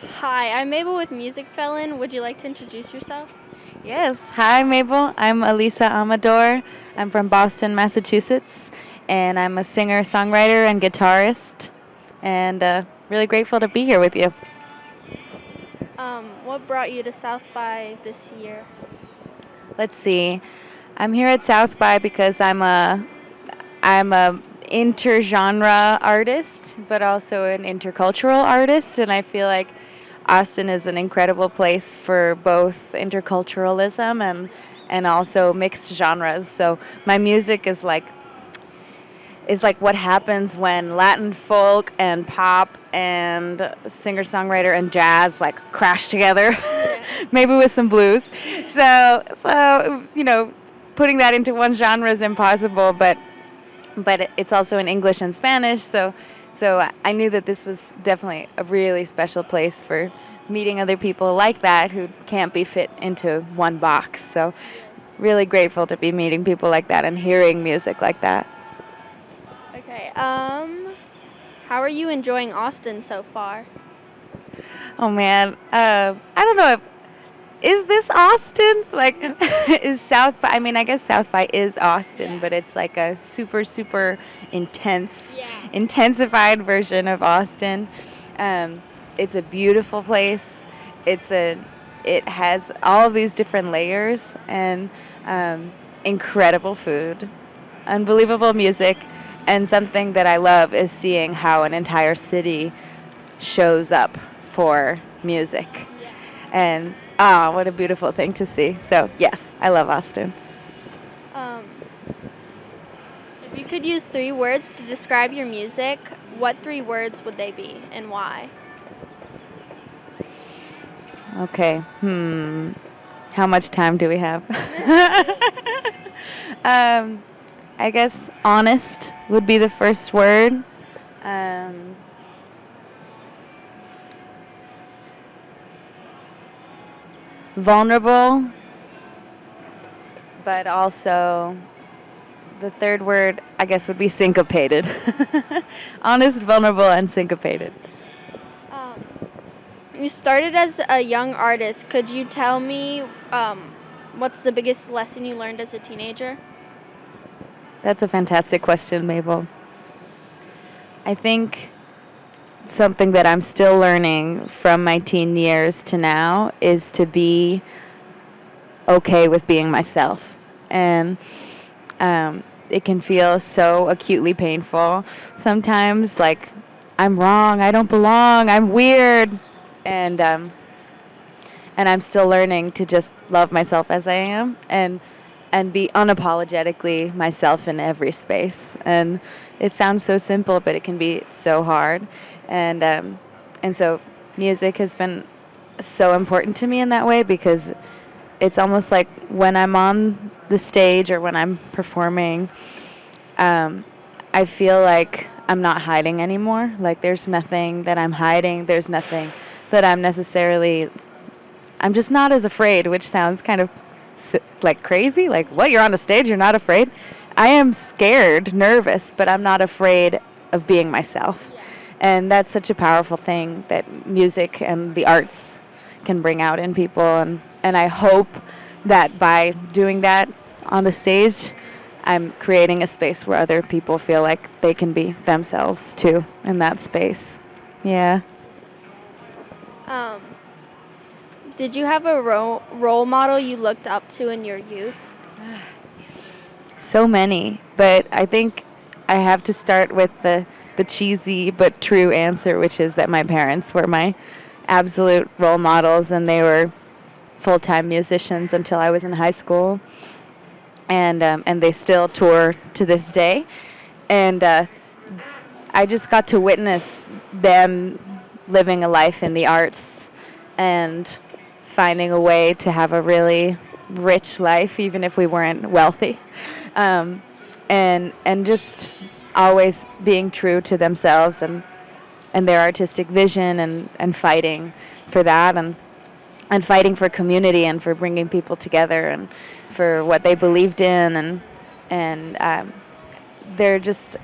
Hi, I'm Mabel with Music Felon. Would you like to introduce yourself? Yes. Hi, Mabel. I'm Alisa Amador. I'm from Boston, Massachusetts, and I'm a singer, songwriter, and guitarist. And really grateful to be here with you. What brought you to South by this year? Let's see. I'm here at South by because I'm a intergenre artist, but also an intercultural artist, and I feel like Austin is an incredible place for both interculturalism and also mixed genres. So my music is like what happens when Latin folk and pop and singer-songwriter and jazz like crash together, Yeah. maybe with some blues. So putting that into one genre is impossible, but it's also in English and Spanish. So I knew that this was definitely a really special place for meeting other people like that who can't be fit into one box. So really grateful to be meeting people like that and hearing music like that. Okay. How are you enjoying Austin so far? Oh man, I don't know. Is this Austin? Like, is South by? I mean, I guess South by is Austin, but it's like a super, super intense, Yeah. intensified version of Austin. It's a beautiful place. It's a, it has all of these different layers and incredible food, unbelievable music, and something that I love is seeing how an entire city shows up for music. Yeah. And what a beautiful thing to see. So, yes, I love Austin. Um, if you could use three words to describe your music, what three words would they be and why? Okay. How much time do we have? I guess honest would be the first word. Um, Vulnerable, but also the third word, I guess, would be syncopated. Honest, vulnerable, and syncopated. Um, you started as a young artist. Could you tell me what's the biggest lesson you learned as a teenager? That's a fantastic question, Mabel. I think something that I'm still learning from my teen years to now is to be okay with being myself. And it can feel so acutely painful. Sometimes, like, I'm wrong, I don't belong, I'm weird. And, um, and I'm still learning to just love myself as I am and be unapologetically myself in every space. And it sounds so simple, but it can be so hard. And so music has been so important to me in that way because it's almost like when I'm on the stage or when I'm performing, um, I feel like I'm not hiding anymore. Like there's nothing that I'm hiding. There's nothing that I'm just not as afraid, which sounds kind of like crazy. Like, what? You're on a stage, you're not afraid? I am scared, nervous, but I'm not afraid of being myself. Yeah. And that's such a powerful thing that music and the arts can bring out in people. And I hope that by doing that on the stage, I'm creating a space where other people feel like they can be themselves too in that space. Yeah. Um, did you have a role model you looked up to in your youth? So many, but I think I have to start with the cheesy but true answer, which is that my parents were my absolute role models, and they were full-time musicians until I was in high school, and they still tour to this day, and I just got to witness them living a life in the arts and finding a way to have a really rich life, even if we weren't wealthy, um, and just always being true to themselves and their artistic vision and fighting for that and fighting for community and for bringing people together and for what they believed in and they're just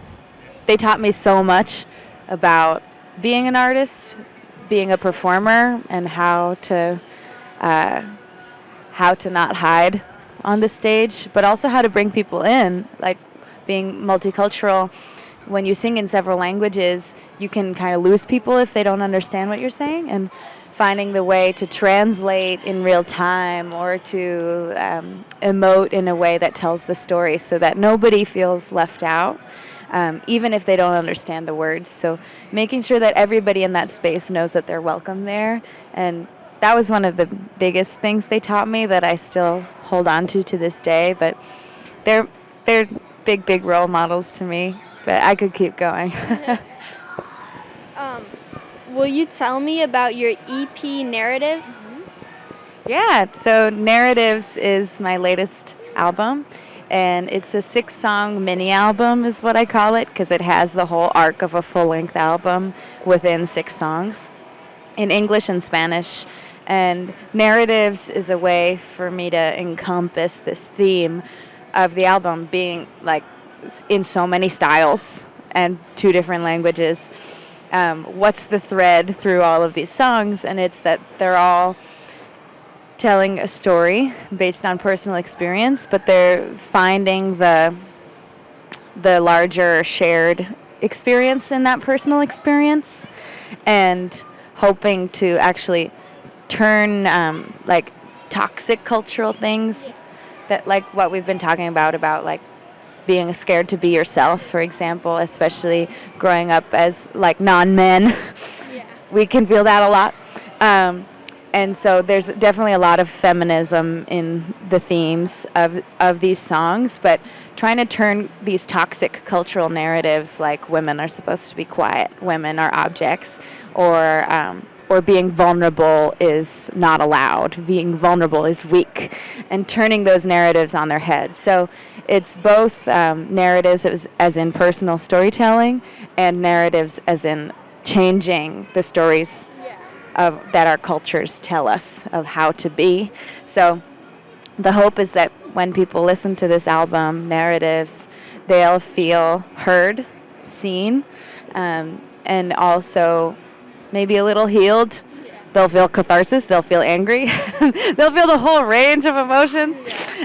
they taught me so much about being an artist, being a performer and uh, how to not hide on the stage, but also how to bring people in, like being multicultural. When you sing in several languages, you can kind of lose people if they don't understand what you're saying, and finding the way to translate in real time or to emote in a way that tells the story so that nobody feels left out, even if they don't understand the words. So making sure that everybody in that space knows that they're welcome there. And that was one of the biggest things they taught me that I still hold on to this day. But they're big role models to me. But I could keep going. Will you tell me about your EP Narratives? Yeah, so Narratives is my latest album, and it's a 6-song mini album, is what I call it, because it has the whole arc of a full length album within 6 songs in English and Spanish. And Narratives is a way for me to encompass this theme of the album being like in so many styles and 2 different languages. What's the thread through all of these songs? And it's that they're all telling a story based on personal experience, but they're finding the larger shared experience in that personal experience and hoping to actually turn like toxic cultural things that, like what we've been talking about like being scared to be yourself, for example, especially growing up as like non-men. We can feel that a lot. And so there's definitely a lot of feminism in the themes of these songs, but trying to turn these toxic cultural narratives like women are supposed to be quiet, women are objects, or being vulnerable is not allowed, being vulnerable is weak, and turning those narratives on their head. So it's both narratives as in personal storytelling and narratives as in changing the stories that our cultures tell us of how to be. So the hope is that when people listen to this album, Narratives, they'll feel heard, seen, and also maybe a little healed. They'll feel catharsis, they'll feel angry, they'll feel the whole range of emotions,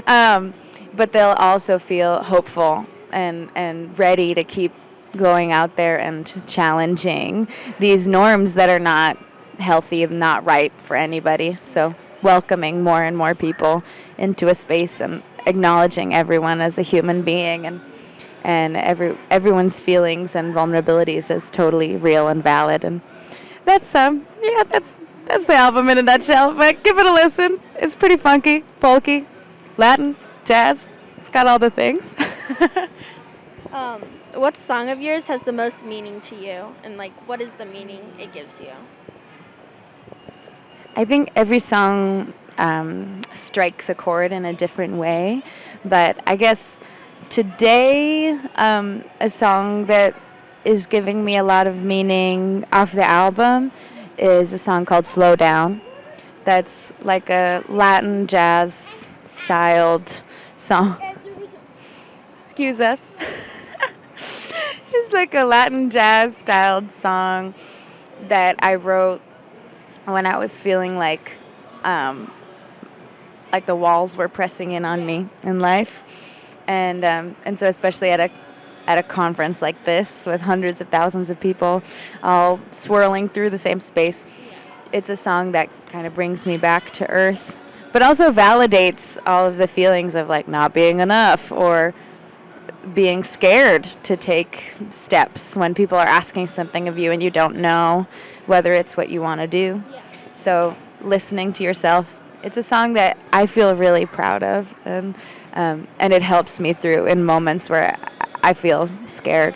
but they'll also feel hopeful and ready to keep going out there and challenging these norms that are not healthy and not right for anybody. So welcoming more and more people into a space and acknowledging everyone as a human being and everyone's feelings and vulnerabilities as totally real and valid. And that's that's the album in a nutshell. But give it a listen. It's pretty funky, folky, Latin, jazz. It's got all the things. What song of yours has the most meaning to you, and like what is the meaning it gives you? I think every song strikes a chord in a different way, but I guess today a song that is giving me a lot of meaning off the album is a song called Slow Down. That's like a Latin jazz styled song. Excuse us. It's like a Latin jazz styled song that I wrote when I was feeling like the walls were pressing in on me in life, and so especially at a conference like this with hundreds of thousands of people all swirling through the same space, it's a song that kind of brings me back to earth, but also validates all of the feelings of like not being enough or being scared to take steps when people are asking something of you and you don't know whether it's what you want to do. So listening to yourself, it's a song that I feel really proud of, and it helps me through in moments where I feel scared.